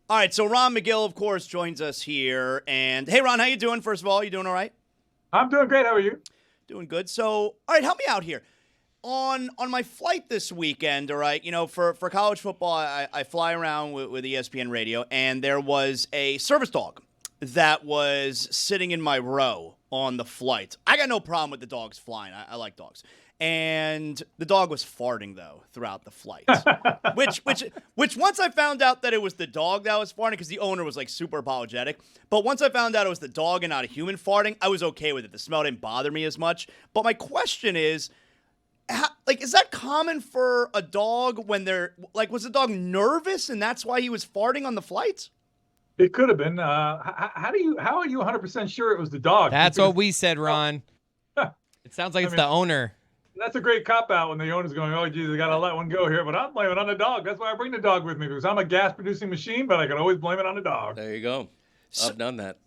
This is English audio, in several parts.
All right, so Ron McGill, of course, joins us here. And hey, Ron, how you doing? First of all, you doing all right? I'm doing great. How are you? Doing good. So, all right, help me out here. On my flight this weekend, all right, for college football, I fly around with ESPN Radio, and there was a service dog that was sitting in my row on the flight. I got no problem with the dogs flying. I like dogs. And the dog was farting, though, throughout the flight. which once I found out that it was the dog that was farting, because the owner was, like, super apologetic. But once I found out it was the dog and not a human farting, I was okay with it. The smell didn't bother me as much. But my question is, is that common for a dog when they're, like, was the dog nervous and that's why he was farting on the flight? It could have been. How are you 100% sure it was the dog? That's what we said, Ron. It sounds like it's the owner. That's a great cop-out when the owner's going, oh, geez, I got to let one go here. But I'm blaming it on the dog. That's why I bring the dog with me, because I'm a gas-producing machine, but I can always blame it on the dog. There you go. I've done that.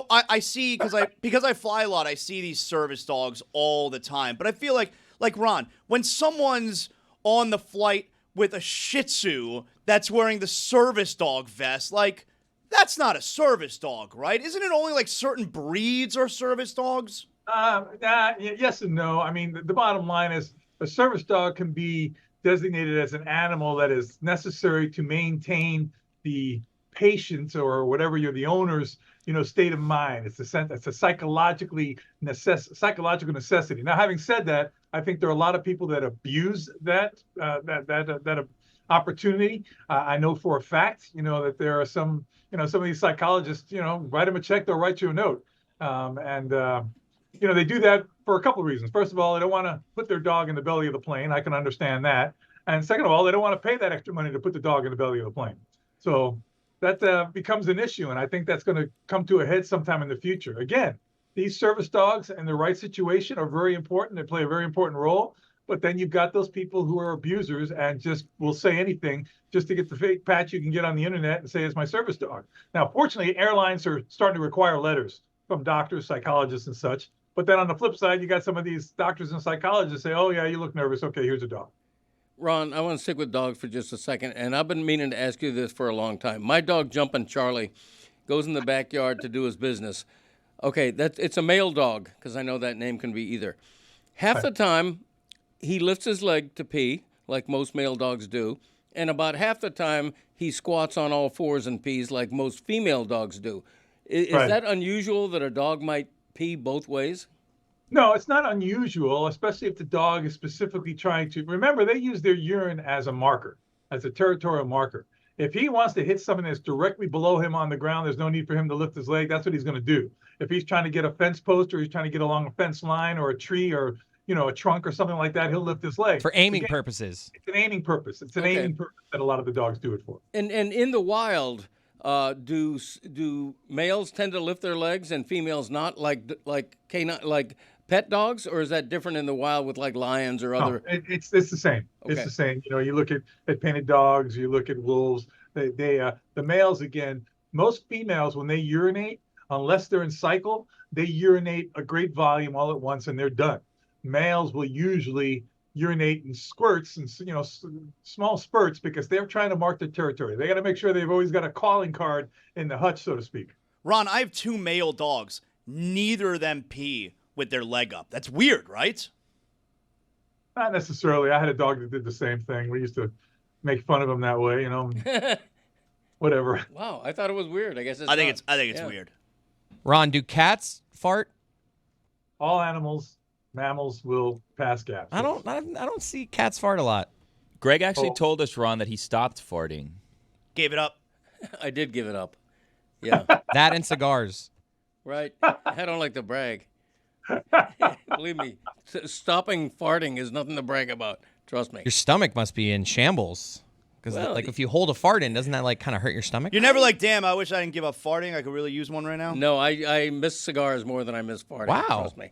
I see, because I fly a lot, I see these service dogs all the time. But I feel like Ron, when someone's on the flight with a Shih Tzu that's wearing the service dog vest, like, that's not a service dog, right? Isn't it only like certain breeds are service dogs? Yes and no. I mean, the bottom line is a service dog can be designated as an animal that is necessary to maintain the patient's or whatever the owner's, state of mind. It's a psychological necessity. Now, having said that, I think there are a lot of people that abuse that opportunity. I know for a fact, that there are some of these psychologists, write them a check, they'll write you a note. They do that for a couple of reasons. First of all, they don't want to put their dog in the belly of the plane. I can understand that. And second of all, they don't want to pay that extra money to put the dog in the belly of the plane. So that becomes an issue. And I think that's going to come to a head sometime in the future. Again, these service dogs in the right situation are very important. They play a very important role. But then you've got those people who are abusers and just will say anything just to get the fake patch you can get on the internet and say it's my service dog. Now, fortunately, airlines are starting to require letters from doctors, psychologists, and such. But then on the flip side, you got some of these doctors and psychologists say, oh, yeah, you look nervous. Okay, here's a dog. Ron, I want to stick with dogs for just a second. And I've been meaning to ask you this for a long time. My dog, Jumpin' Charlie, goes in the backyard to do his business. Okay, it's a male dog, because I know that name can be either. Half the time, he lifts his leg to pee, like most male dogs do. And about half the time, he squats on all fours and pees, like most female dogs do. Is that unusual that a dog might pee both ways? No, it's not unusual, especially if the dog is specifically trying to. Remember, they use their urine as a marker, as a territorial marker. If he wants to hit something that's directly below him on the ground, there's no need for him to lift his leg. That's what he's going to do. If he's trying to get a fence post or he's trying to get along a fence line or a tree or a trunk or something like that, he'll lift his leg. For aiming purposes. It's an aiming purpose. It's an aiming purpose that a lot of the dogs do it for. And in the wild, do males tend to lift their legs and females not, like canine, like pet dogs, or is that different in the wild with like lions or other? No, it's the same. Okay. It's the same. You look at painted dogs, you look at wolves. The males, again, most females when they urinate, unless they're in cycle, they urinate a great volume all at once and they're done. Males will usually urinate in squirts and small spurts because they're trying to mark their territory. They got to make sure they've always got a calling card in the hutch, so to speak. Ron, I have 2 male dogs. Neither of them pee with their leg up. That's weird, right? Not necessarily. I had a dog that did the same thing. We used to make fun of him that way, whatever. Wow, I thought it was weird. I guess I think it's weird. Ron, do cats fart? All mammals will pass gas. I don't see cats fart a lot. Greg actually told us, Ron, that he stopped farting. Gave it up. I did give it up. Yeah. That and cigars. Right. I don't like to brag. Believe me, stopping farting is nothing to brag about. Trust me. Your stomach must be in shambles. Because if you hold a fart in, doesn't that kind of hurt your stomach? You're never like, damn, I wish I didn't give up farting. I could really use one right now. No, I miss cigars more than I miss farting. Wow. Trust me.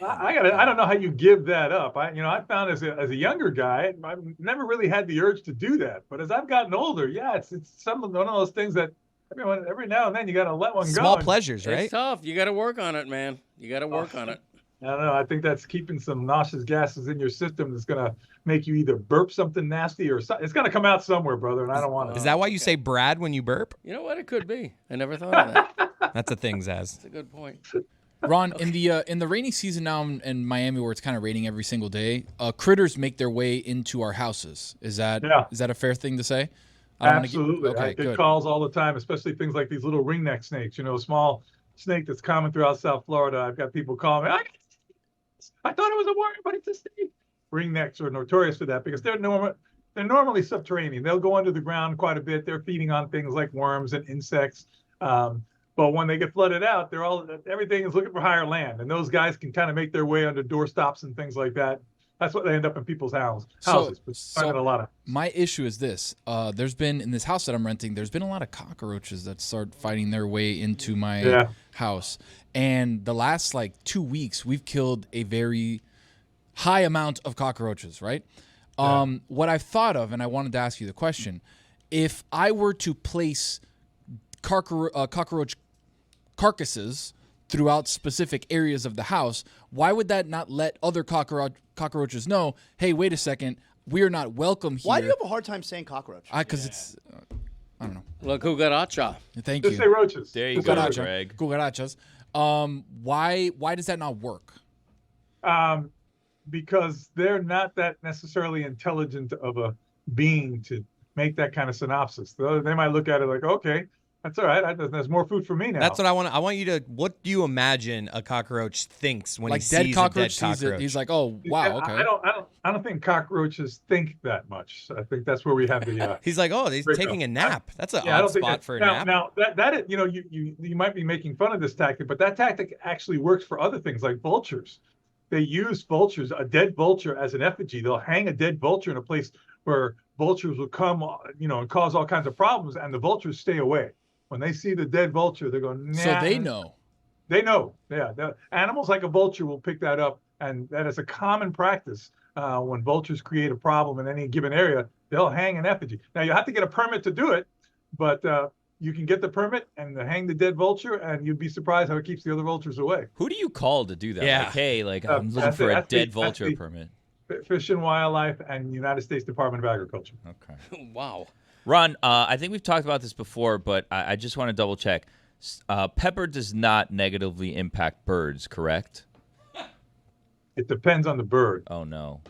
I don't know how you give that up. I found as a younger guy, I've never really had the urge to do that. But as I've gotten older, it's one of those things that every now and then you got to let one go. Small pleasures, right? It's tough. You got to work on it, man. You got to work on it. I don't know. I think that's keeping some nauseous gases in your system that's going to make you either burp something nasty or it's going to come out somewhere, brother, and I don't want it. Is that why you say Brad when you burp? You know what? It could be. I never thought of that. That's a thing, Zaz. That's a good point. Ron, in the rainy season now in Miami, where it's kind of raining every single day, critters make their way into our houses. Is that a fair thing to say? Absolutely. I get calls all the time, especially things like these little ringneck snakes. You know, small snake that's common throughout South Florida. I've got people calling me. I thought it was a worm, but it's a snake. Ringnecks are notorious for that because they're normally subterranean. They'll go under the ground quite a bit. They're feeding on things like worms and insects. But when they get flooded out, everything is looking for higher land, and those guys can kind of make their way under doorstops and things like that. That's what they end up in people's houses. My issue is this: there's been in this house that I'm renting, there's been a lot of cockroaches that start finding their way into my house, and the last 2 weeks we've killed a very high amount of cockroaches. Right? What I've thought of, and I wanted to ask you the question: if I were to place cockroach carcasses throughout specific areas of the house, why would that not let other cockroaches know, hey, wait a second, we are not welcome here? Why do you have a hard time saying cockroach? Because it's, I don't know. La cucaracha. Thank you. Just say roaches. There you go, Greg. Cucarachas. Why does that not work? Because they're not that necessarily intelligent of a being to make that kind of synopsis. They might look at it like, okay, that's all right. There's more food for me now. That's what I want. I want you to. What do you imagine a cockroach thinks when he sees a dead cockroach? He's like, oh wow, okay. I don't think cockroaches think that much. I think that's where we have the. He's like, oh, he's taking a nap. That's an odd spot for a nap. Now that is, you might be making fun of this tactic, but that tactic actually works for other things like vultures. They use vultures, a dead vulture, as an effigy. They'll hang a dead vulture in a place where vultures will come, and cause all kinds of problems, and the vultures stay away. When they see the dead vulture, they're going, nah. So they know. They know. Yeah. Animals like a vulture will pick that up. And that is a common practice. When vultures create a problem in any given area, they'll hang an effigy. Now, you have to get a permit to do it, but you can get the permit and hang the dead vulture, and you'd be surprised how it keeps the other vultures away. Who do you call to do that? Yeah. Like, hey, I'm looking for a dead vulture permit. Fish and Wildlife and United States Department of Agriculture. Okay. Wow. Ron, I think we've talked about this before, but I just want to double check. Pepper does not negatively impact birds, correct? It depends on the bird. Oh, no.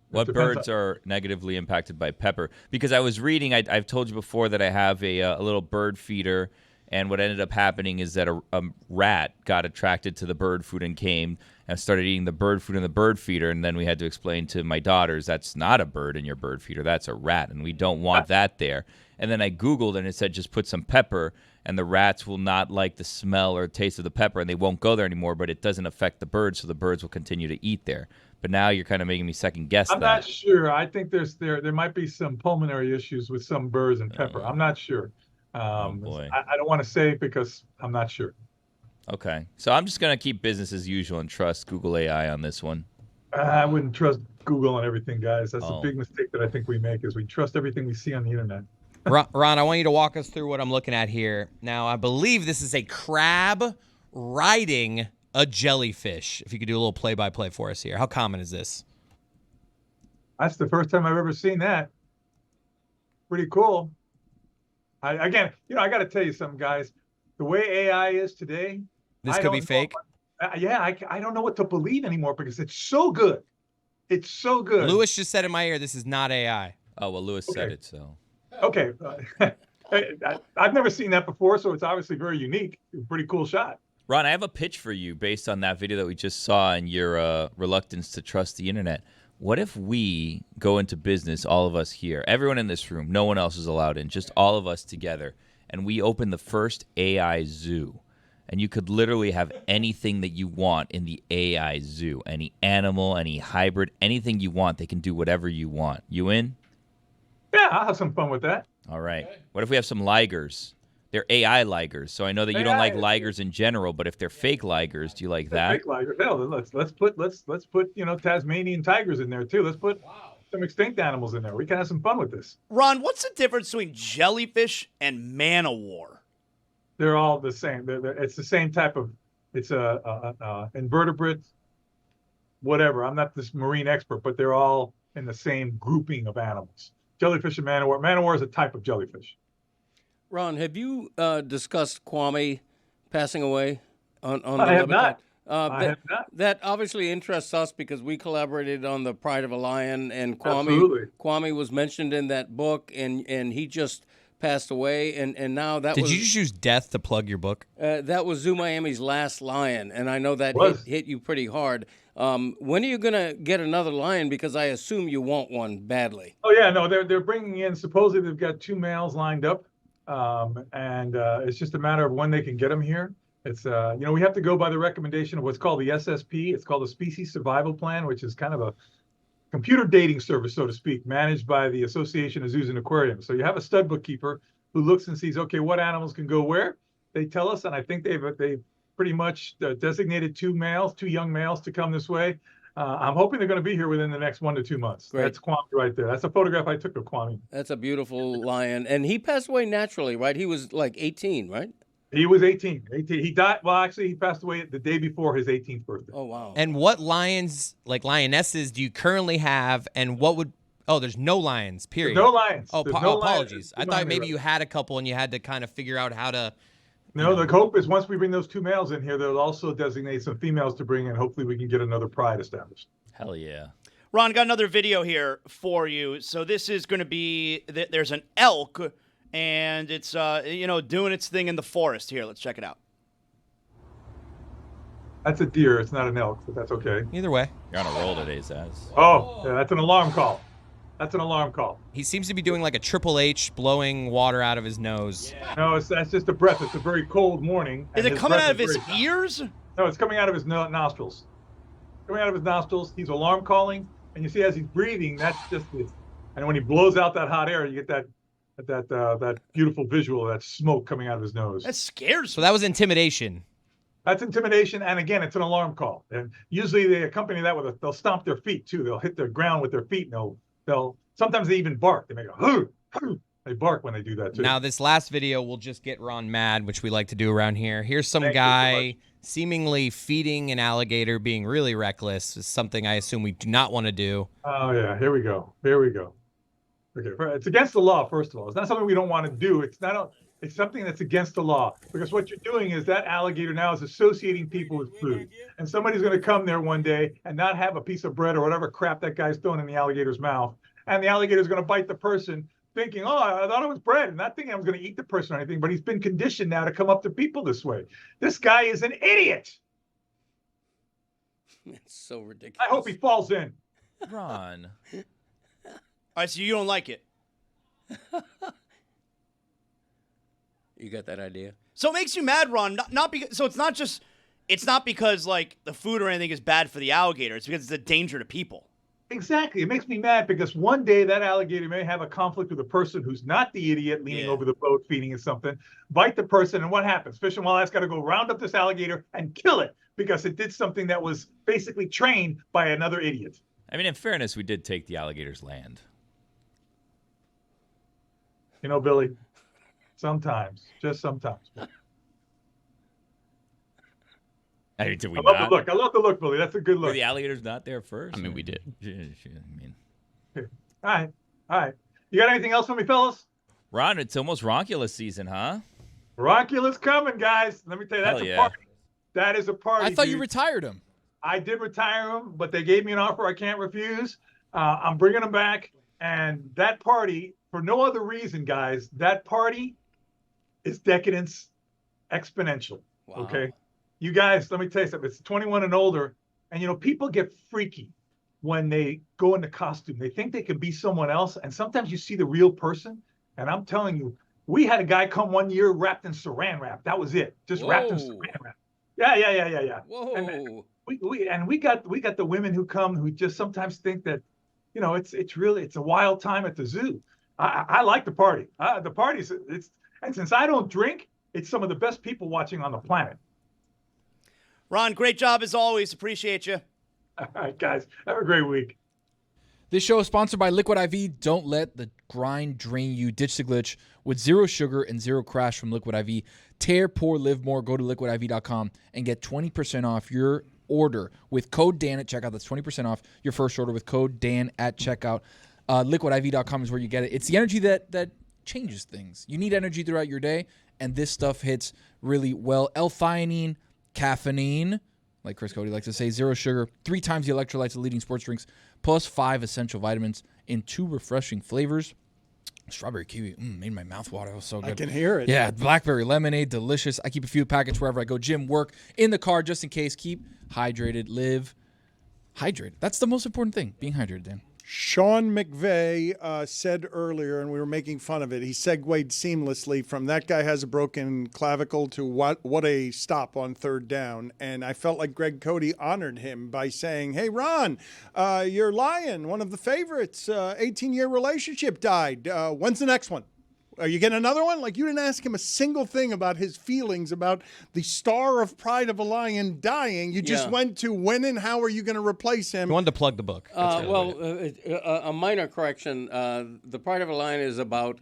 What birds are negatively impacted by pepper? Because I was reading, I've told you before that I have a little bird feeder, and what ended up happening is that a rat got attracted to the bird food and came and started eating the bird food in the bird feeder, and then we had to explain to my daughters, that's not a bird in your bird feeder, that's a rat, and we don't want that there. And then I Googled, and it said just put some pepper, and the rats will not like the smell or taste of the pepper, and they won't go there anymore, but it doesn't affect the birds, so the birds will continue to eat there. But now you're kind of making me second guess that. I'm not sure. I think there might be some pulmonary issues with some birds and pepper. I'm not sure. Oh, boy. I don't want to say because I'm not sure. Okay. So I'm just going to keep business as usual and trust Google AI on this one. I wouldn't trust Google on everything, guys. That's a big mistake that I think we make is we trust everything we see on the internet. Ron, I want you to walk us through what I'm looking at here. Now, I believe this is a crab riding a jellyfish. If you could do a little play-by-play for us here. How common is this? That's the first time I've ever seen that. Pretty cool. I got to tell you something, guys. The way AI is today, this could be fake. I don't know what to believe anymore because it's so good. It's so good. Lewis just said in my ear, this is not AI. Oh, well, Lewis said it, so. Okay. I've never seen that before, so it's obviously very unique. Pretty cool shot. Ron, I have a pitch for you based on that video that we just saw and your reluctance to trust the internet. What if we go into business, all of us here, everyone in this room, no one else is allowed in, just all of us together, and we open the first AI zoo? And you could literally have anything that you want in the AI zoo. Any animal, any hybrid, anything you want. They can do whatever you want. You in? Yeah, I'll have some fun with that. All right. What if we have some ligers? They're AI ligers. So I know that you don't like ligers in general, but if they're fake ligers, do you like that? Fake ligers. Hell, let's put Tasmanian tigers in there too. Let's put some extinct animals in there. We can have some fun with this. Ron, what's the difference between jellyfish and man-o-war? They're all the same. It's the same type of. It's a invertebrate whatever. I'm not this marine expert, but they're all in the same grouping of animals. Jellyfish and man o' war. Man o' war is a type of jellyfish. Ron, have you discussed Kwame passing away on the I have not. I have not. That obviously interests us because we collaborated on The Pride of a Lion, and Kwame was mentioned in that book, and he just passed away, and now that Did you just use death to plug your book? That was Zoo Miami's last lion, and I know that hit you pretty hard. When are you going to get another lion? Because I assume you want one badly. Oh, yeah, no, they're bringing in, supposedly they've got 2 males lined up, and it's just a matter of when they can get them here. It's, we have to go by the recommendation of what's called the SSP. It's called the Species Survival Plan, which is kind of a computer dating service, so to speak, managed by the Association of Zoos and Aquariums. So you have a stud bookkeeper who looks and sees, okay, what animals can go where? They tell us, and I think they've pretty much designated 2 young males to come this way. I'm hoping they're going to be here within the next 1 to 2 months. Great. That's Kwame right there. That's a photograph I took of Kwame. That's a beautiful lion. And he passed away naturally, right? He was like 18, right? He was 18. He died. Well, actually, he passed away the day before his 18th birthday. Oh, wow. And what lions, like lionesses, do you currently have? And what would? Oh, there's no lions. Period. There's no lions. Oh, no apologies. Lions. I thought maybe you had a couple and you had to kind of figure out how to. No, the hope is once we bring those 2 males in here, they'll also designate some females to bring in. Hopefully, we can get another pride established. Hell yeah. Ron, got another video here for you. So this is going to be there's an elk. And it's, doing its thing in the forest. Here, let's check it out. That's a deer. It's not an elk, but that's okay. Either way. You're on a roll today, Zaz. Oh, yeah, that's an alarm call. That's an alarm call. He seems to be doing like a Triple H, blowing water out of his nose. Yeah. No, that's just a breath. It's a very cold morning. Is it coming out of his ears? No, it's coming out of his nostrils. Coming out of his nostrils. He's alarm calling. And you see as he's breathing, that's just it. And when he blows out that hot air, you get that beautiful visual of that smoke coming out of his nose. That scares me. So that was intimidation. That's intimidation, and again, it's an alarm call. And usually they accompany that with they'll stomp their feet too. They'll hit the ground with their feet, and they'll sometimes they even bark. They make a hoo, hoo. They bark when they do that too. Now this last video will just get Ron mad, which we like to do around here. Here's some guy seemingly feeding an alligator, being really reckless. It's something I assume we do not want to do. Oh yeah, here we go. Okay, it's against the law, first of all. It's not something we don't want to do. It's something that's against the law, because what you're doing is that alligator now is associating people with food. And somebody's going to come there one day and not have a piece of bread or whatever crap that guy's throwing in the alligator's mouth. And the alligator's going to bite the person thinking, oh, I thought it was bread, and not thinking I was going to eat the person or anything, but he's been conditioned now to come up to people this way. This guy is an idiot. It's so ridiculous. I hope he falls in. Ron. All right, so you don't like it. You got that idea? So it makes you mad, Ron. Not because. So it's not because like the food or anything is bad for the alligator. It's because it's a danger to people. Exactly. It makes me mad because one day that alligator may have a conflict with a person who's not the idiot leaning over the boat feeding it something, bite the person, and what happens? Fish and Wildlife's got to go round up this alligator and kill it because it did something that was basically trained by another idiot. I mean, in fairness, we did take the alligator's land. You know, Billy, sometimes, just sometimes. I mean, did we I love not? the look. I love the look, Billy. That's a good look. Were the alligator's not there first? I mean, we did. All right. You got anything else for me, fellas? Ron, it's almost Ronculus season, huh? Ronculus coming, guys. Let me tell you, that's a party. That is a party. I thought you retired him. I did retire him, but they gave me an offer I can't refuse. I'm bringing him back, and that party, for no other reason, guys, that party is decadence exponential. Wow. Okay? You guys, let me tell you something. It's 21 and older, and, people get freaky when they go into costume. They think they can be someone else, and sometimes you see the real person, and I'm telling you, we had a guy come one year wrapped in saran wrap. That was it. Just wrapped in saran wrap. Yeah. Whoa. And we got the women who come who just sometimes think that, it's a wild time at the zoo. I like the party. The party's and since I don't drink, it's some of the best people watching on the planet. Ron, great job as always. Appreciate you. All right, guys. Have a great week. This show is sponsored by Liquid IV. Don't let the grind drain you. Ditch the glitch with 0 sugar and 0 crash from Liquid IV. Tear, pour, live more. Go to liquidiv.com and get 20% off your order with code Dan at checkout. That's 20% off your first order with code Dan at checkout. LiquidIV.com is where you get it. It's the energy that changes things. You need energy throughout your day, and this stuff hits really well. L-theanine, caffeine, like Chris Cody likes to say, 0 sugar, 3 times the electrolytes of leading sports drinks, plus 5 essential vitamins in 2 refreshing flavors. Strawberry kiwi made my mouth water. It was so good. I can hear it. Yeah, blackberry lemonade, delicious. I keep a few packets wherever I go, gym, work, in the car, just in case. Keep hydrated, live hydrated. That's the most important thing, being hydrated, Dan. Sean McVay said earlier, and we were making fun of it, he segued seamlessly from that guy has a broken clavicle to what a stop on third down. And I felt like Greg Cody honored him by saying, hey, Ron, your lion, one of the favorites, 18-year relationship died. When's the next one? Are you getting another one? Like, you didn't ask him a single thing about his feelings about the star of pride of a lion dying. You just went to when and how are you going to replace him? You wanted to plug the book. A minor correction. The Pride of a Lion is about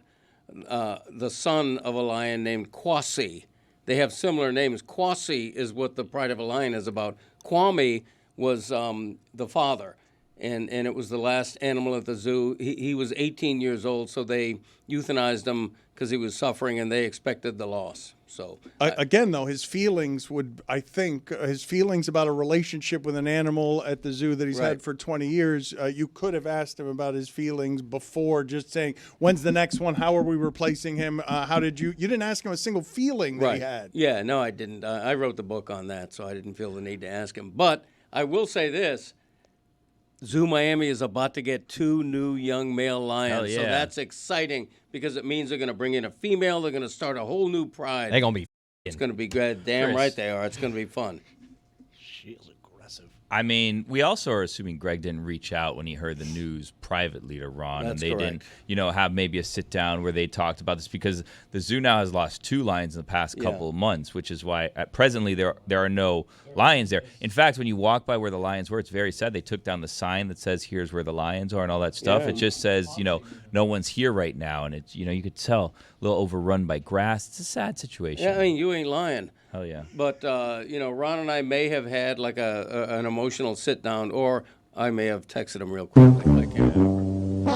the son of a lion named Kwasi. They have similar names. Kwasi is what the Pride of a Lion is about. Kwame was the father, and it was the last animal at the zoo. He was 18 years old, so they euthanized him because he was suffering, and they expected the loss. So again, though, his feelings his feelings about a relationship with an animal at the zoo that he's had for 20 years, you could have asked him about his feelings before just saying, when's the next one? How are we replacing him? You didn't ask him a single feeling that he had. Yeah, no, I didn't. I wrote the book on that, so I didn't feel the need to ask him. But I will say this. Zoo Miami is about to get 2 new young male lions, so that's exciting because it means they're going to bring in a female. They're going to start a whole new pride. They're going to be It's going to be good. Damn Chris. right they are. It's going to be fun. She is aggressive. I mean, we also are assuming Greg didn't reach out when he heard the news privately to Ron, That's and they correct. didn't, have maybe a sit down where they talked about this because the zoo now has lost 2 lions in the past couple of months, which is why presently there are no lions there. In fact, when you walk by where the lions were, it's very sad. They took down the sign that says "Here's where the lions are" and all that stuff. Yeah. It just says, no one's here right now, and it's you could tell a little overrun by grass. It's a sad situation. Yeah, I mean, you ain't lying. Hell yeah. But, Ron and I may have had like an emotional sit down, or I may have texted him real quickly. I can't remember.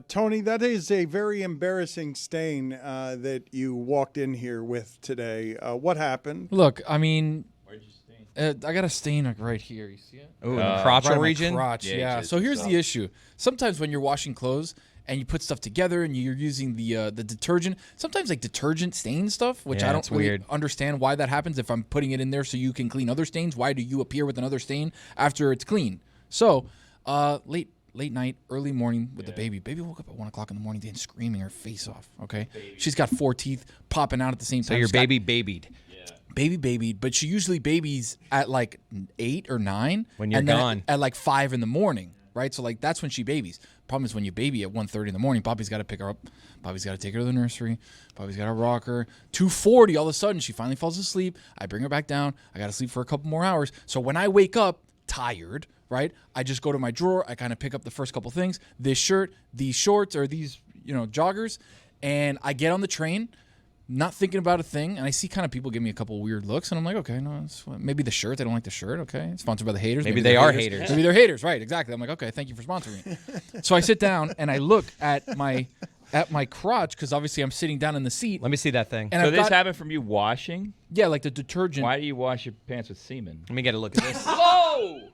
Tony, that is a very embarrassing stain that you walked in here with today. What happened? Look, I mean, where'd you stain? I got a stain right here. You see it? in the crotchal Right in my region. crotch, yeah. So here's the issue. Sometimes when you're washing clothes and you put stuff together and you're using the detergent, sometimes like detergent stain stuff, which I don't it's really weird. understand why that happens. If I'm putting it in there so you can clean other stains, why do you appear with another stain after it's clean? So late night, early morning with the baby. Baby woke up at 1 o'clock in the morning, Dan, screaming her face off. Okay, she's got 4 teeth popping out at the same time. So your She's got- baby babied. babied, but she usually babies at like 8 or 9 When you're and then gone. at like 5 in the morning, right? So like that's when she babies. Problem is when you baby at 1:30 in the morning, Bobby's got to pick her up. Bobby's got to take her to the nursery. Bobby's got to rock her. 2:40, all of a sudden she finally falls asleep. I bring her back down. I got to sleep for a couple more hours. So when I wake up tired, right, I just go to my drawer. I kind of pick up the first couple things, this shirt, these shorts, or these joggers, and I get on the train, not thinking about a thing, and I see kind of people give me a couple weird looks, and I'm like, okay, no, maybe the shirt. They don't like the shirt. Okay, it's sponsored by the haters. Maybe they're they are haters. Maybe they're haters. Right? Exactly. I'm like, okay, thank you for sponsoring me. So I sit down and I look at my crotch because obviously I'm sitting down in the seat. Let me see that thing. And So I've this got- happened from you washing? Yeah, like the detergent. Why do you wash your pants with semen? Let me get a look at this. Whoa!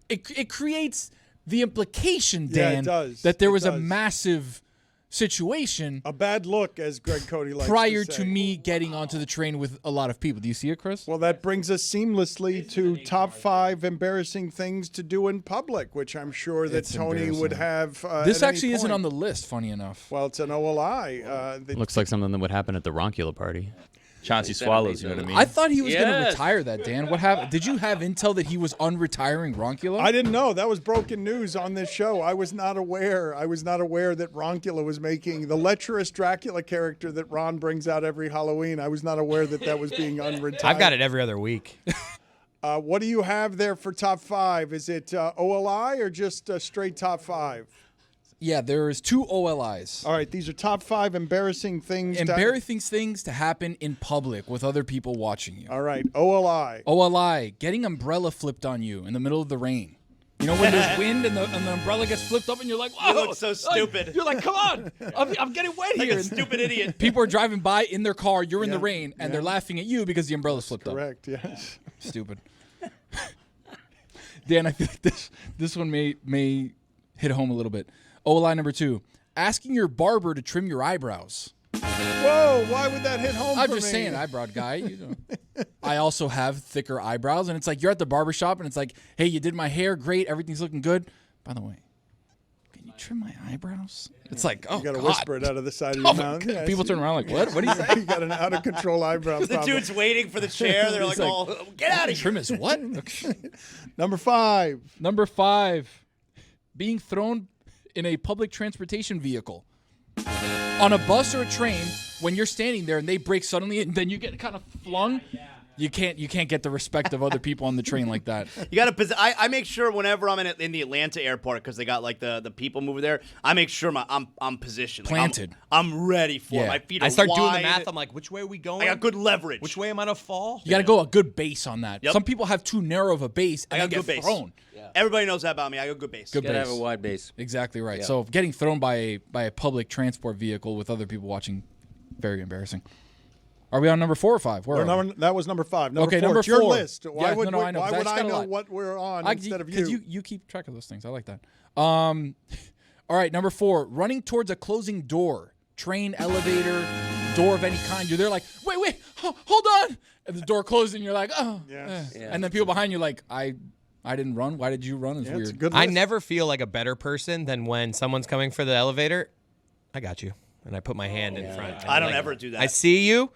It creates the implication, Yeah, it Dan, does. that there It was a does. massive situation A bad look, as Greg Cody likes prior to to say. me getting onto the train with a lot of people. Do you see it, Chris? Well, that brings us seamlessly to top 5 embarrassing things to do in public, which I'm sure that It's Tony would embarrassing. have. This at any actually isn't point. on the list, funny enough. Well, it's an OLI. Looks like something that would happen at the Roncula party. Chauncey Swallows, you know what I mean? I thought he was going to Yes. retire that, Dan. What happened? Did you have intel that he was unretiring Roncula? I didn't know. That was broken news on this show. I was not aware. I was not aware that Roncula was making the lecherous Dracula character that Ron brings out every Halloween. I was not aware that was being unretired. I've got it every other week. What do you have there for top 5? Is it OLI or just straight top 5? Yeah, there's 2 OLIs. All right, these are top 5 embarrassing things. Embarrassing things to happen in public with other people watching you. All right, OLI. OLI, getting umbrella flipped on you in the middle of the rain. You know when there's wind and the umbrella gets flipped up and you're like, whoa. You look so stupid. You're like, come on. I'm getting wet Like here. a stupid idiot. People are driving by in their car, you're in the rain, and they're laughing at you because the umbrella's flipped Correct, yes. up. Stupid. Dan, I feel like this one may hit home a little bit. OLI number 2, asking your barber to trim your eyebrows. Whoa, why would that hit home I'm for just me? saying, eyebrow guy. You know. I also have thicker eyebrows, and it's like you're at the barbershop, and it's like, hey, you did my hair, great, everything's looking good. By the way, can you trim my eyebrows? It's like, oh, You got to God. whisper it out of the side of your mouth. God. Yes. People turn around like, what? What do you say? You got an out-of-control eyebrow The problem. dude's waiting for the chair. They're like, like, oh, get out of here. Trim is what? Number 5. Number 5, being thrown in a public transportation vehicle. On a bus or a train, when you're standing there and they brake suddenly and then you get kind of flung, you can't get the respect of other people on the train like that. You got to. I make sure whenever I'm in the Atlanta airport because they got like the people mover there. I make sure I'm positioned, Planted. Like, I'm ready for it. My feet are I start doing the wide. math. I'm like, which way are we going? I got good leverage. Which way am I going to fall? You got to go a good base on that. Yep. Some people have too narrow of a base and I they got get good base. thrown. Everybody knows that about me. I got good base. Good Gotta base. have a wide base. Exactly right. Yeah. So getting thrown by a public transport vehicle with other people watching, very embarrassing. Are we on number 4 or 5? Where are we? That was number 5. Number Okay, 4. number It's your 4. list. Why Yeah, would, no, I know, why 'cause I would just I got a know lot. what we're on instead of you? Because you keep track of those things. I like that. All right, number 4, running towards a closing door, train, elevator, door of any kind. You're there like, wait, hold on. And the door closes and you're like, oh. Yes. Yeah. And then people behind you like, I didn't run. Why did you run? It's Yeah, it's a weird. good I list. never feel like a better person than when someone's coming for the elevator. I got you. And I put my hand in front. And I don't like, ever do that. I see you,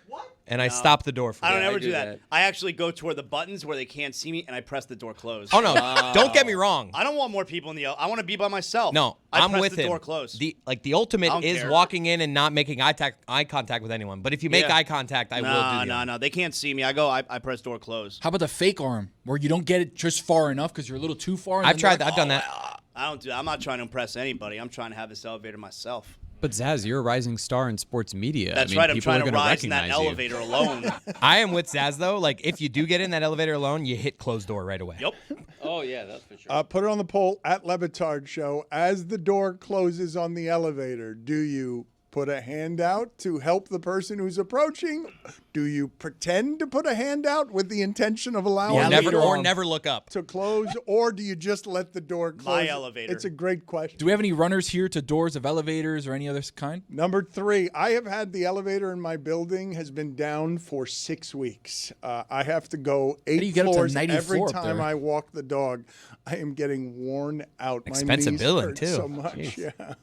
and I stop the door for I you. don't ever do do that. that. I actually go toward the buttons where they can't see me, and I press the door closed. Oh, no. Don't get me wrong. I don't want more people in the. I want to be by myself. No, I I'm press with the him. door closed. The ultimate don't is care. walking in and not making eye contact with anyone. But if you make Yeah. eye contact, I will do the other. No. They can't see me. I press door closed. How about the fake arm where you don't get it just far enough because you're a little too far? And I've then tried they're that. like, I've done that. I don't do that. I'm not trying to impress anybody. I'm trying to have this elevator myself. But Zaz, you're a rising star in sports media. That's I mean, right. I'm people are trying to gonna rise in that recognize you. elevator alone. I am with Zaz, though. Like, if you do get in that elevator alone, you hit closed door right away. Yep. Oh yeah, that's for sure. Put it on the poll at Le Batard Show. As the door closes on the elevator, do you put a hand out to help the person who's approaching? Do you pretend to put a hand out with the intention of allowing Or the never, door or never look up. to close, or do you just let the door close? My elevator. It's a great question. Do we have any runners here to doors of elevators or any other kind? Number 3, I have had the elevator in my building has been down for 6 weeks. I have to go 8 do you get up to floors 94 every up time there? I walk the dog. I am getting worn out. My Expensive knees billing, hurt too. so much. Jeez. Yeah.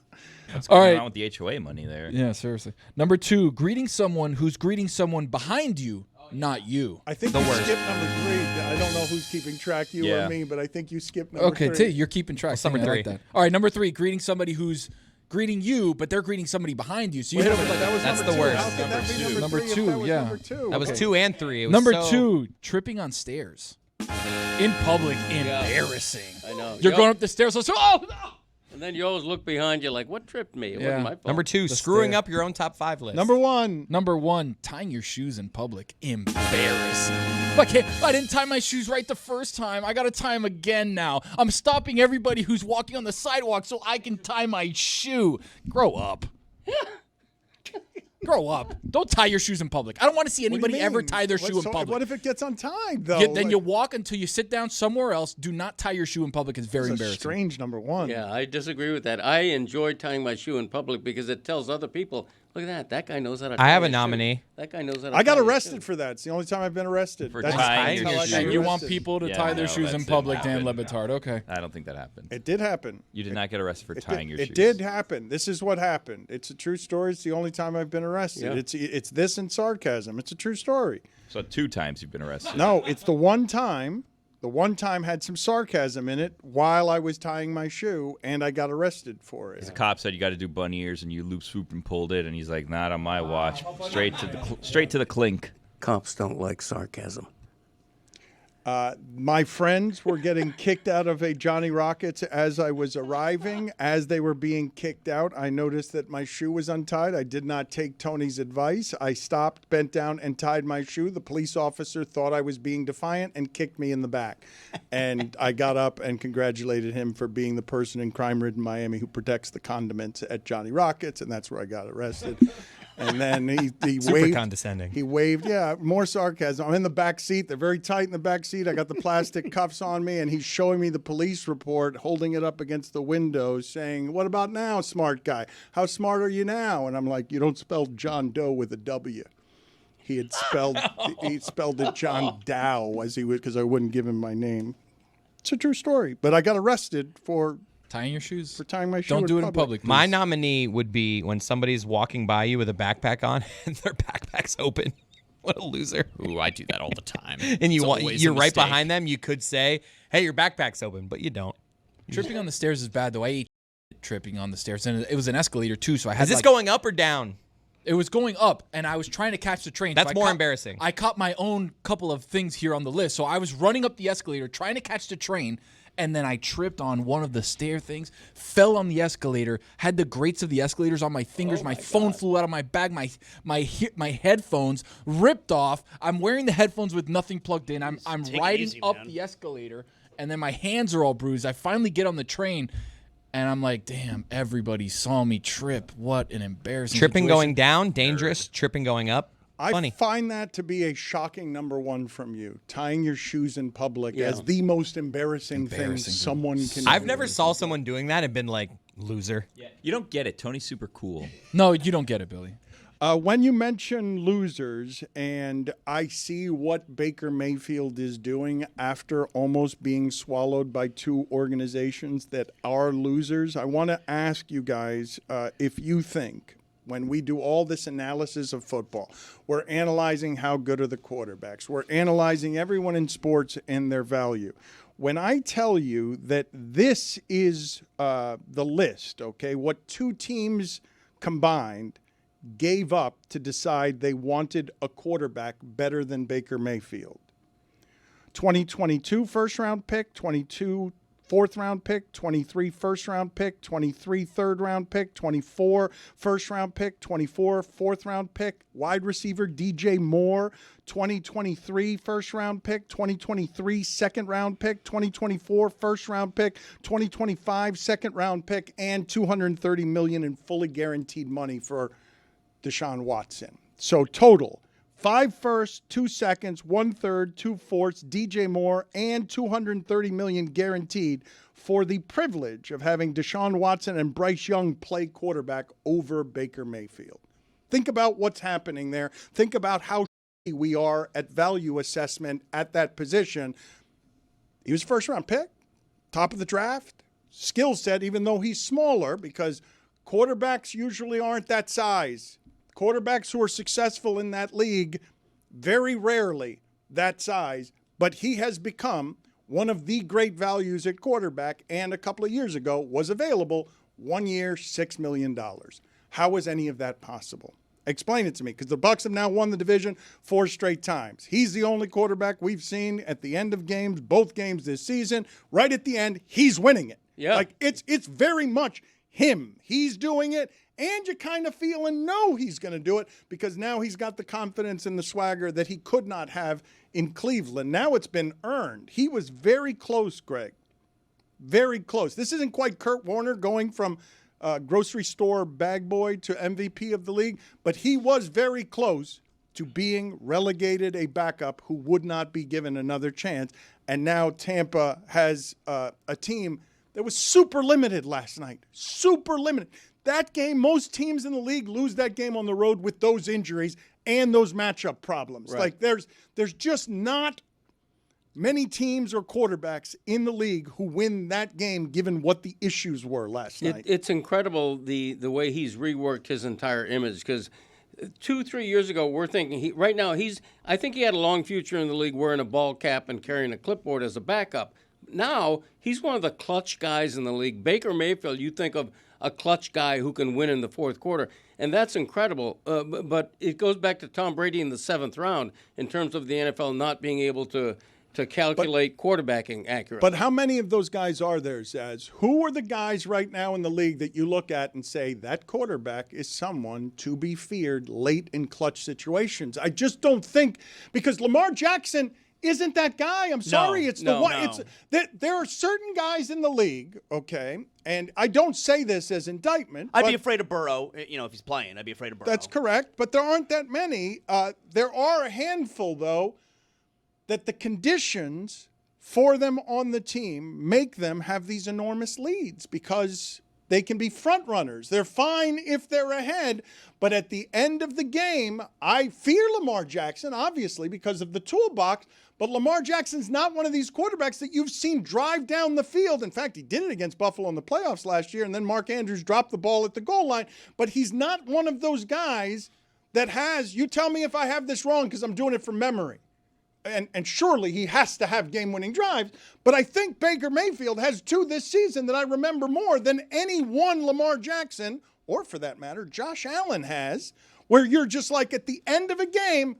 What's All going right. on with the HOA money there? Yeah, seriously. Number 2, greeting someone who's greeting someone behind you, not you. I think The you worst. skipped number 3. I don't know who's keeping track, you Yeah. or me, but I think you skipped number 3. Okay, T, you're keeping track. What's number I like 3? that. All right, number 3, greeting somebody who's greeting you, but they're greeting somebody behind you. So you hit them with like that was That's number the 2. worst. How could that be Number 3 if two, that was yeah. number 2? That was Okay. 2 and 3. It was Number so- 2, tripping on stairs. In public, embarrassing. I know. You're going up the stairs, so oh no! And then you always look behind you like, what tripped me? It Yeah. wasn't my fault. Number 2, The screwing stair. up your own top 5 list. Number 1. Number 1, tying your shoes in public. Embarrassing. I didn't tie my shoes right the first time. I got to tie them again now. I'm stopping everybody who's walking on the sidewalk so I can tie my shoe. Grow up. Grow up. Don't tie your shoes in public. I don't want to see What do you anybody ever mean? tie their shoe in So public. What if it gets untied, though? Then you walk until you sit down somewhere else. Do not tie your shoe in public. It's very It's a embarrassing. strange number 1. Yeah, I disagree with that. I enjoy tying my shoe in public because it tells other people, look at that. That guy knows how to tie I have a his shoe. nominee. That guy knows how to I got tie his arrested shoe. for that. It's the only time I've been arrested. For That's tying how your I shoe. got And you want arrested. people to Yeah, tie their no, shoes that in didn't public, Dan happen. Le Batard. Okay. I don't think that happened. It did happen. You did not get arrested for tying your shoes. It did happen. This is what happened. It's a true story. It's the only time I've been arrested. Yeah. It's this and sarcasm. It's a true story. So 2 times you've been arrested. No, it's the one time. The one time had some sarcasm in it while I was tying my shoe, and I got arrested for it. The cop said you got to do bunny ears, and you loop swoop and pulled it, and he's like, "Not on my watch." Straight to the clink. Cops don't like sarcasm. My friends were getting kicked out of a Johnny Rockets as I was arriving. As they were being kicked out, I noticed that my shoe was untied. I did not take Tony's advice. I stopped, bent down, and tied my shoe. The police officer thought I was being defiant and kicked me in the back. And I got up and congratulated him for being the person in crime-ridden Miami who protects the condiments at Johnny Rockets, and that's where I got arrested. And then he Super waved. condescending. He waved. Yeah, more sarcasm. I'm in the back seat. They're very tight in the back seat. I got the plastic cuffs on me, and he's showing me the police report, holding it up against the window, saying, "What about now, smart guy? How smart are you now?" And I'm like, "You don't spell John Doe with a W." He had spelled it John Dow as he would, because I wouldn't give him my name. It's a true story. But I got arrested for tying your shoes. For tying my shoe. Don't do it in public. Please. My nominee would be when somebody's walking by you with a backpack on and their backpack's open. What a loser. Ooh, I do that all the time. And you're right mistake. behind them. You could say, "Hey, your backpack's open," but you don't. Tripping on the stairs is bad, though. I ate tripping on the stairs, and it was an escalator too. So I had. Is this going up or down? It was going up, and I was trying to catch the train. That's more embarrassing. I caught my own couple of things here on the list. So I was running up the escalator, trying to catch the train, and then I tripped on one of the stair things, fell on the escalator, had the grates of the escalators on my fingers. My phone flew out of my bag. My headphones ripped off. I'm wearing the headphones with nothing plugged in. I'm riding up the escalator, and then my hands are all bruised. I finally get on the train. And I'm like, damn, everybody saw me trip. What an embarrassing Tripping situation. going down, dangerous. Tripping going up, funny. I find that to be a shocking number one from you. Tying your shoes in public as the most embarrassing thing someone can do. I've never saw someone doing that and been like, loser. Yeah. You don't get it. Tony's super cool. No, you don't get it, Billy. When you mention losers, and I see what Baker Mayfield is doing after almost being swallowed by two organizations that are losers, I want to ask you guys if you think, when we do all this analysis of football, we're analyzing how good are the quarterbacks, we're analyzing everyone in sports and their value. When I tell you that this is the list, okay, what two teams combined gave up to decide they wanted a quarterback better than Baker Mayfield. 2022 first-round pick, 22 fourth-round pick, 23 first-round pick, 23 third-round pick, 24 first-round pick, 24 fourth-round pick, wide receiver DJ Moore, 2023 first-round pick, 2023 second-round pick, 2024 first-round pick, 2025 second-round pick, and $230 million in fully guaranteed money for Deshaun Watson. So total, 5 firsts, 2 seconds, 1 third, 2 fourths, DJ Moore, and $230 million guaranteed for the privilege of having Deshaun Watson and Bryce Young play quarterback over Baker Mayfield. Think about what's happening there. Think about how we are at value assessment at that position. He was first round pick, top of the draft, skill set, even though he's smaller, because quarterbacks usually aren't that size. Quarterbacks who are successful in that league, very rarely that size, but he has become one of the great values at quarterback, and a couple of years ago was available 1 year, $6 million. How is any of that possible? Explain it to me, because the Bucs have now won the division 4 straight times. He's the only quarterback we've seen at the end of games, both games this season. Right at the end, he's winning it. Yeah. Like, it's very much him. He's doing it. And you kind of feel and know he's going to do it, because now he's got the confidence and the swagger that he could not have in Cleveland. Now it's been earned. He was very close, Greg. Very close. This isn't quite Kurt Warner going from grocery store bag boy to MVP of the league, but he was very close to being relegated a backup who would not be given another chance. And now Tampa has a team that was super limited last night. Super limited. That game, most teams in the league lose that game on the road with those injuries and those matchup problems. Right. Like there's just not many teams or quarterbacks in the league who win that game given what the issues were last night. It's incredible the way he's reworked his entire image, because 2-3 years ago we're thinking I think he had a long future in the league wearing a ball cap and carrying a clipboard as a backup. Now he's one of the clutch guys in the league. Baker Mayfield, you think of a clutch guy who can win in the fourth quarter, and that's incredible. But it goes back to Tom Brady in the 7th round in terms of the NFL not being able to to calculate quarterbacking accurately. But how many of those guys are there, Zaz? Who are the guys right now in the league that you look at and say that quarterback is someone to be feared late in clutch situations? I just don't think, because Lamar Jackson isn't that guy. I'm sorry. It's the one. It's there are certain guys in the league, okay, and I don't say this as indictment. I'd be afraid of Burrow, if he's playing. I'd be afraid of Burrow. That's correct, but there aren't that many. There are a handful, though, that the conditions for them on the team make them have these enormous leads because they can be front runners. They're fine if they're ahead, but at the end of the game, I fear Lamar Jackson, obviously, because of the toolbox, but Lamar Jackson's not one of these quarterbacks that you've seen drive down the field. In fact, he did it against Buffalo in the playoffs last year, and then Mark Andrews dropped the ball at the goal line, but he's not one of those guys that has, you tell me if I have this wrong because I'm doing it from memory. And surely he has to have game-winning drives. But I think Baker Mayfield has 2 this season that I remember more than any one Lamar Jackson, or for that matter, Josh Allen has, where you're just like at the end of a game,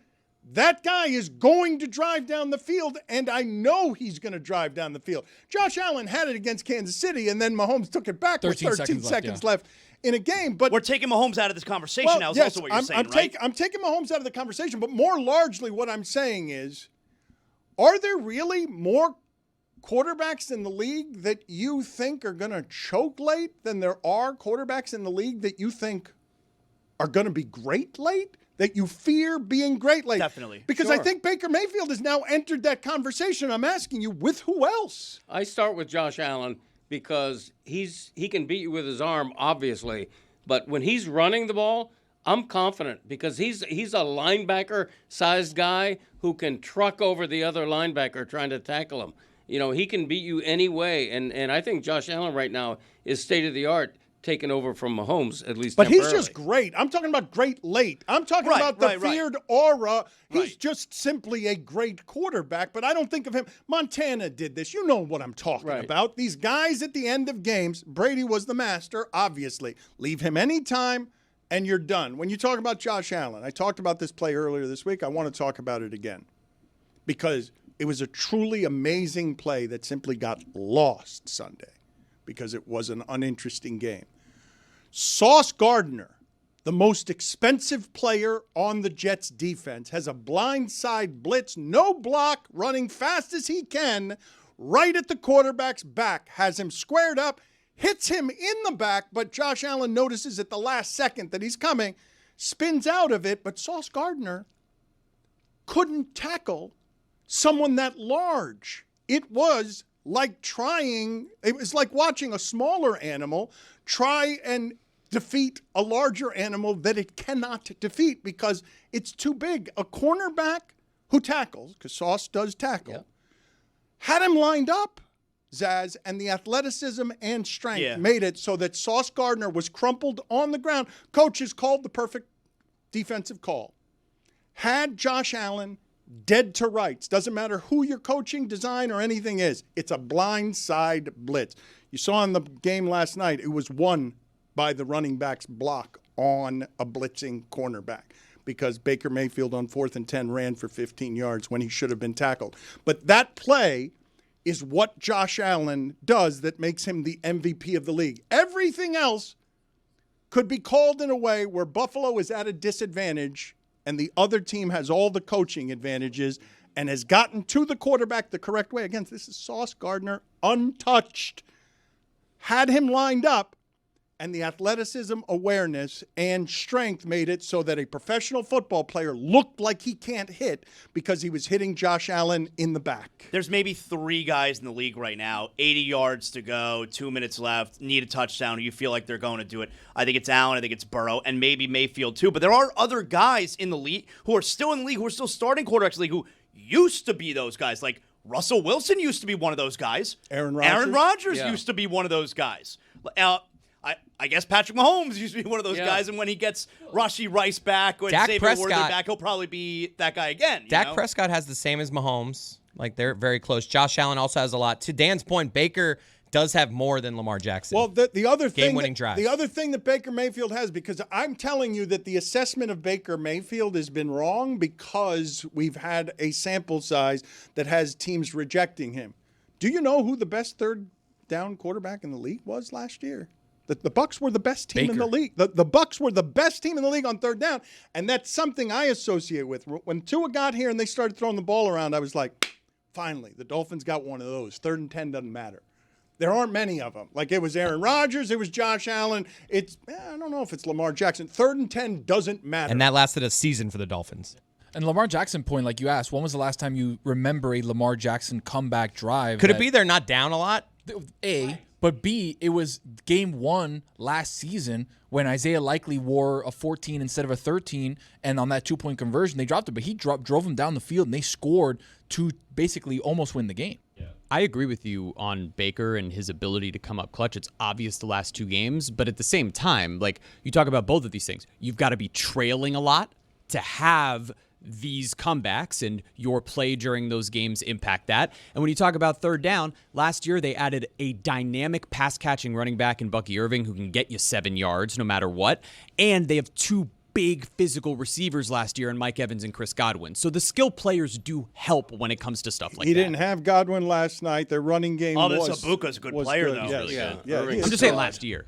that guy is going to drive down the field, and I know he's going to drive down the field. Josh Allen had it against Kansas City, and then Mahomes took it back with 13 seconds left in a game. But we're taking Mahomes out of this conversation now is also what you're saying, right? I'm taking Mahomes out of the conversation, but more largely what I'm saying is, are there really more quarterbacks in the league that you think are going to choke late than there are quarterbacks in the league that you think are going to be great late? That you fear being great late? Definitely. Because I think Baker Mayfield has now entered that conversation. I'm asking you, with who else? I start with Josh Allen because he can beat you with his arm, obviously. But when he's running the ball, I'm confident because he's a linebacker-sized guy who can truck over the other linebacker trying to tackle him. He can beat you any way. And I think Josh Allen right now is state-of-the-art, taking over from Mahomes, at least But temporarily. he's just great. I'm talking about great late. I'm talking about the feared aura. He's just simply a great quarterback, but I don't think of him. Montana did this. You know what I'm talking about. These guys at the end of games, Brady was the master, obviously. Leave him anytime, and you're done. When you talk about Josh Allen, I talked about this play earlier this week. I want to talk about it again because it was a truly amazing play that simply got lost Sunday because it was an uninteresting game. Sauce Gardner, the most expensive player on the Jets defense, has a blindside blitz, no block, running fast as he can, right at the quarterback's back, has him squared up, hits him in the back, but Josh Allen notices at the last second that he's coming, spins out of it, but Sauce Gardner couldn't tackle someone that large. It was like watching a smaller animal try and defeat a larger animal that it cannot defeat because it's too big. A cornerback who tackles, because Sauce does tackle, had him lined up, Zaz, and the athleticism and strength made it so that Sauce Gardner was crumpled on the ground. Coaches called the perfect defensive call. Had Josh Allen dead to rights. Doesn't matter who your coaching, design, or anything is. It's a blindside blitz. You saw in the game last night, it was won by the running back's block on a blitzing cornerback because Baker Mayfield on 4th and 10 ran for 15 yards when he should have been tackled. But that play is what Josh Allen does that makes him the MVP of the league. Everything else could be called in a way where Buffalo is at a disadvantage and the other team has all the coaching advantages and has gotten to the quarterback the correct way. Again, this is Sauce Gardner, untouched. Had him lined up, and the athleticism, awareness, and strength made it so that a professional football player looked like he can't hit because he was hitting Josh Allen in the back. There's maybe 3 guys in the league right now, 80 yards to go, 2 minutes left, need a touchdown, you feel like they're going to do it. I think it's Allen, I think it's Burrow, and maybe Mayfield too. But there are other guys in the league who are still in the league, who are still starting quarterbacks in the league, who used to be those guys. Like Russell Wilson used to be one of those guys. Aaron Rodgers used to be one of those guys. I guess Patrick Mahomes used to be one of those guys, and when he gets Rashee Rice back or Xavier Worthy back, he'll probably be that guy again. Dak Prescott has the same as Mahomes. Like, they're very close. Josh Allen also has a lot. To Dan's point, Baker does have more than Lamar Jackson. Well, the other thing, game-winning drives. The other thing that Baker Mayfield has, because I'm telling you that the assessment of Baker Mayfield has been wrong because we've had a sample size that has teams rejecting him. Do you know who the best third down quarterback in the league was last year? The Bucs were the best team in the league. The Bucs were the best team in the league on third down, and that's something I associate with. When Tua got here and they started throwing the ball around, I was like, finally, the Dolphins got one of those. 3rd and 10 doesn't matter. There aren't many of them. Like, it was Aaron Rodgers, it was Josh Allen. I don't know if it's Lamar Jackson. 3rd and 10 doesn't matter. And that lasted a season for the Dolphins. And Lamar Jackson point, like you asked, when was the last time you remember a Lamar Jackson comeback drive? Could it be they're not down a lot? A, but B, it was game 1 last season when Isaiah Likely wore a 14 instead of a 13, and on that 2-point conversion, they dropped it. But he drove them down the field, and they scored to basically almost win the game. I agree with you on Baker and his ability to come up clutch. It's obvious the last 2 games, but at the same time, like you talk about both of these things, you've got to be trailing a lot to have these comebacks, and your play during those games impact that. And when you talk about third down, last year they added a dynamic pass-catching running back in Bucky Irving who can get you 7 yards no matter what, and they have 2 big physical receivers last year in Mike Evans and Chris Godwin. So the skill players do help when it comes to stuff like that. He didn't have Godwin last night. Their running game was Abuka's a good player, though. Yeah, I'm just saying last year.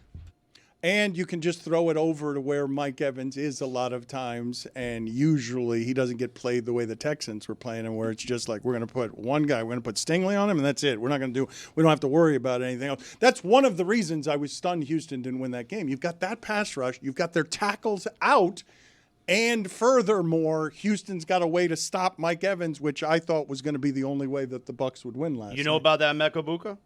And you can just throw it over to where Mike Evans is a lot of times, and usually he doesn't get played the way the Texans were playing him, where it's just like, we're going to put one guy, we're going to put Stingley on him, and that's it. We don't have to worry about anything else. That's one of the reasons I was stunned Houston didn't win that game. You've got that pass rush, you've got their tackles out, and furthermore, Houston's got a way to stop Mike Evans, which I thought was going to be the only way that the Bucs would win last night. You know about that, Mecca Buka?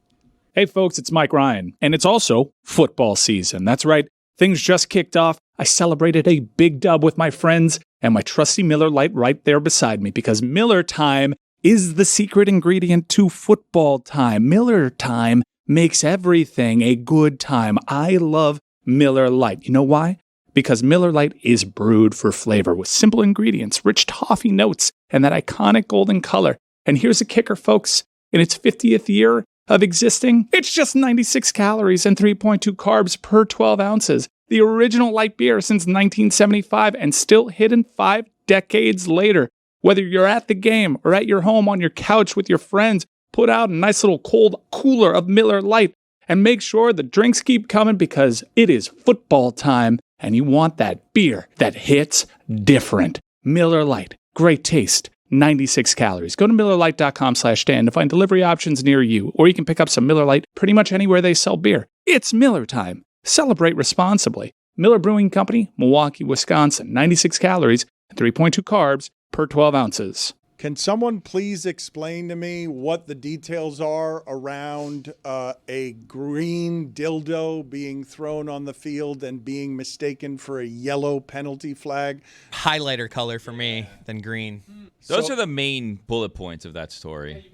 Hey folks, it's Mike Ryan, and it's also football season. That's right, things just kicked off. I celebrated a big dub with my friends and my trusty Miller Lite right there beside me, because Miller Time is the secret ingredient to football time. Miller Time makes everything a good time. I love Miller Lite. You know why? Because Miller Lite is brewed for flavor with simple ingredients, rich toffee notes, and that iconic golden color. And here's a kicker, folks. In its 50th year of existing, it's just 96 calories and 3.2 carbs per 12 ounces. The original light beer since 1975 and still hidden 5 decades later. Whether you're at the game or at your home on your couch with your friends, put out a nice little cold cooler of Miller Lite and make sure the drinks keep coming, because it is football time and you want that beer that hits different. Miller Lite, great taste. 96 calories. Go to MillerLite.com/stand to find delivery options near you, or you can pick up some Miller Lite pretty much anywhere they sell beer. It's Miller time. Celebrate responsibly. Miller Brewing Company, Milwaukee, Wisconsin. 96 calories and 3.2 carbs per 12 ounces. Can someone please explain to me what the details are around a green dildo being thrown on the field and being mistaken for a yellow penalty flag? Highlighter color for me than green. Those are the main bullet points of that story.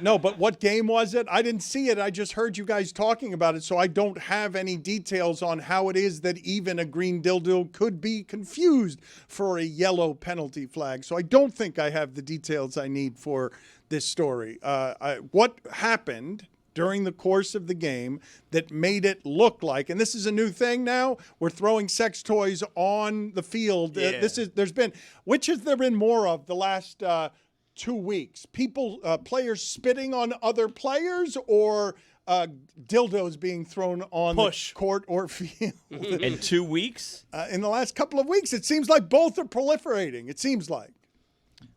No, but what game was it? I didn't see it. I just heard you guys talking about it, so I don't have any details on how it is that even a green dildo could be confused for a yellow penalty flag. So I don't think I have the details I need for this story. What happened during the course of the game that made it look like, and this is a new thing now, we're throwing sex toys on the field. Yeah. Which has there been more of the last 2 weeks? Players spitting on other players, or dildos being thrown on the court or field? In 2 weeks? In the last couple of weeks, it seems like both are proliferating. It seems like.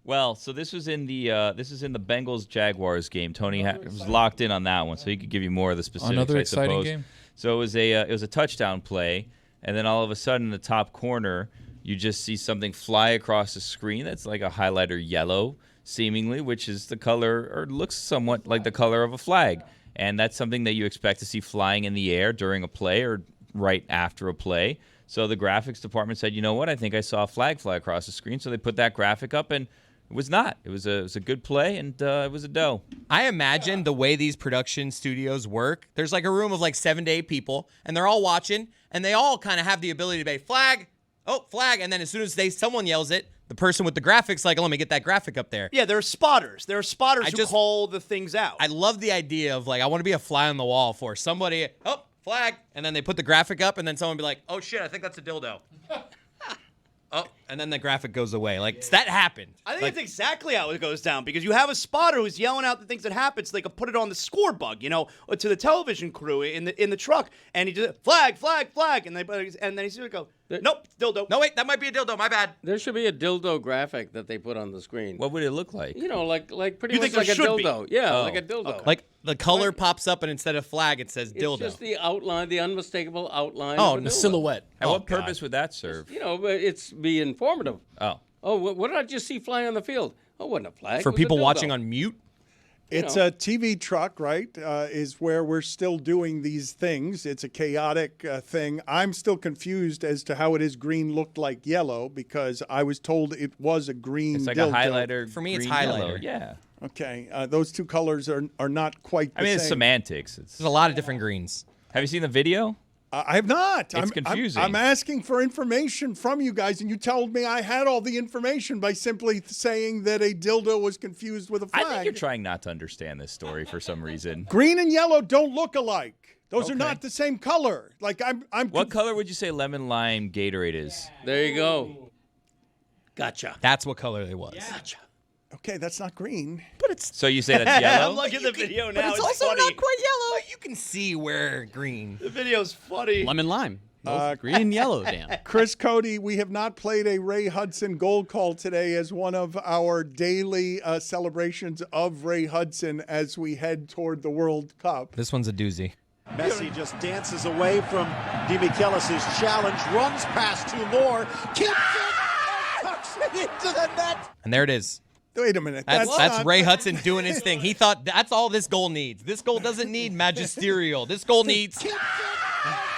Well, so this was in the Bengals Jaguars game. Tony was locked in on that one, so he could give you more of the specifics. Another I exciting suppose. game. So it was a touchdown play, and then all of a sudden in the top corner, you just see something fly across the screen that's like a highlighter yellow, seemingly, which is the color, or looks somewhat like the color of a flag. And that's something that you expect to see flying in the air during a play or right after a play. So the graphics department said, you know what, I think I saw a flag fly across the screen. So they put that graphic up, and it was not. It was a good play, and it was a doe. I imagine the way these production studios work, there's like a room of like 7 to 8 people, and they're all watching, and they all kind of have the ability to be flag, oh, flag. And then as soon as someone yells it, the person with the graphics like, let me get that graphic up there. Yeah, there are spotters. There are spotters who call the things out. I love the idea of, like, I want to be a fly on the wall for somebody, oh, flag, and then they put the graphic up, and then someone be like, oh, shit, I think that's a dildo. Oh, and then the graphic goes away. Like, that happened. I think that's exactly how it goes down, because you have a spotter who's yelling out the things that happen so they can put it on the score bug, or to the television crew in the truck, and he just flag, and then he sees it go, nope, dildo. No, wait, that might be a dildo. My bad. There should be a dildo graphic that they put on the screen. What would it look like? Like pretty much like a dildo. Yeah, like a dildo. Okay. Like the color pops up, and instead of flag, it says dildo. It's just the outline, the unmistakable outline. Oh, of a the dildo. silhouette. And what purpose would that serve? But it's be informative. Oh. Oh, what did I just see flying on the field? Oh, wasn't a flag. For it was people a dildo. watching on mute? It's a TV truck, right? Is where we're still doing these things. It's a chaotic thing. I'm still confused as to how it is green looked like yellow, because I was told it was a green It's like dildo. a highlighter. For me, it's green, highlighter. yellow. Yeah. Okay, those two colors are not quite the I mean, same. it's semantics. There's a lot of different greens. Have you seen the video? I have not. It's confusing. I'm asking for information from you guys, and you told me I had all the information by simply saying that a dildo was confused with a flag. I think you're trying not to understand this story for some reason. Green and yellow don't look alike. Those are Okay. not the same color. Like I'm. What color would you say lemon lime Gatorade is? There you go. Gotcha. That's what color it was. Gotcha. Okay, that's not green. But it's So you say that's yellow? I'm looking at the video but now. it's also funny. not quite yellow. You can see where green. The video's funny. Lemon lime. Both green and yellow, Dan. Chris Cody, we have not played a Ray Hudson goal call today as one of our daily celebrations of Ray Hudson as we head toward the World Cup. This one's a doozy. Messi just dances away from Demichelis' challenge, runs past two more, keeps it, tucks it into the net. And there it is. Wait a minute. That's not- Ray Hudson doing his thing. He thought that's all this goal needs. This goal doesn't need magisterial. This goal needs. Keeps it,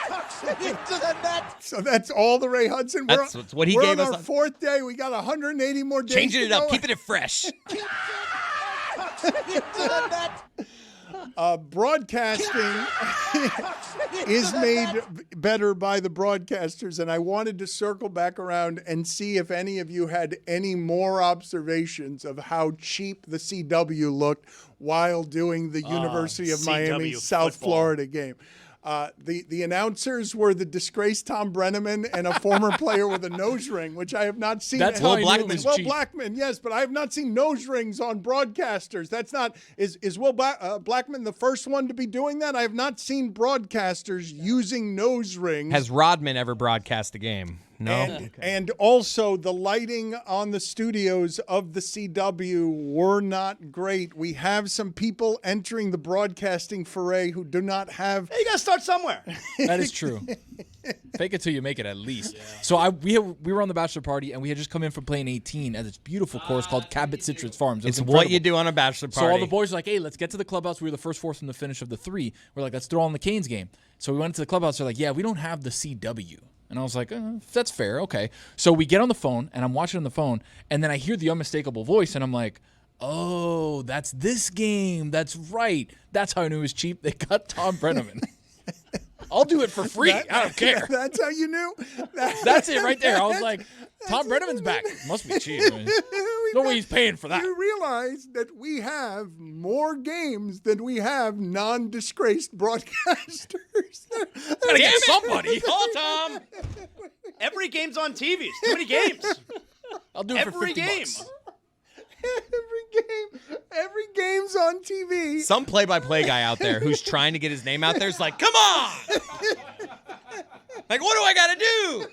tucks it into the net. So that's all the Ray Hudson. That's what he we're gave on us our fourth day. We got 180 more days. Changing to it up, go. keeping it fresh. Keeps it, tucks it into the net. Broadcasting is made better by the broadcasters, and I wanted to circle back around and see if any of you had any more observations of how cheap the CW looked while doing the University of Miami CW South football. Florida game. The announcers were the disgraced Tom Brenneman and a former player with a nose ring, which I have not seen. That's how I knew it was Will cheap. Blackman, yes, but I have not seen nose rings on broadcasters. That's not is Will Blackman the first one to be doing that? I have not seen broadcasters using nose rings. Has Rodman ever broadcast a game? No. And also the lighting on the studios of the CW were not great. We have some people entering the broadcasting foray who do not have. Hey, you gotta start somewhere. That is true. Fake it till you make it, at least. So we were on the bachelor party, and we had just come in from playing 18 at this beautiful course called Cabot Citrus Farms. It was It's what incredible. you do on a bachelor party. So all the boys were like, hey, let's get to the clubhouse. We were the first four from the finish of the three. We're like, let's throw on the Canes game. So we went to the clubhouse. They're like, yeah, we don't have the CW. And I was like, that's fair. Okay. So we get on the phone, and I'm watching on the phone, and then I hear the unmistakable voice, and I'm like, oh, that's this game. That's right. That's how I knew it was cheap. They got Tom Brenneman. I'll do it for free. I don't care. That's how you knew? That's it right there. I was like, Tom Brenneman's back. Must be cheap. No way he's paying for that. You realize that we have more games than we have non-disgraced broadcasters. Gotta get somebody. Call Tom. Every game's on TV. It's too many games. I'll do it for Every 50 game. bucks. Every game's on TV. Some play-by-play guy out there who's trying to get his name out there is like, come on. Like, what do I gotta do?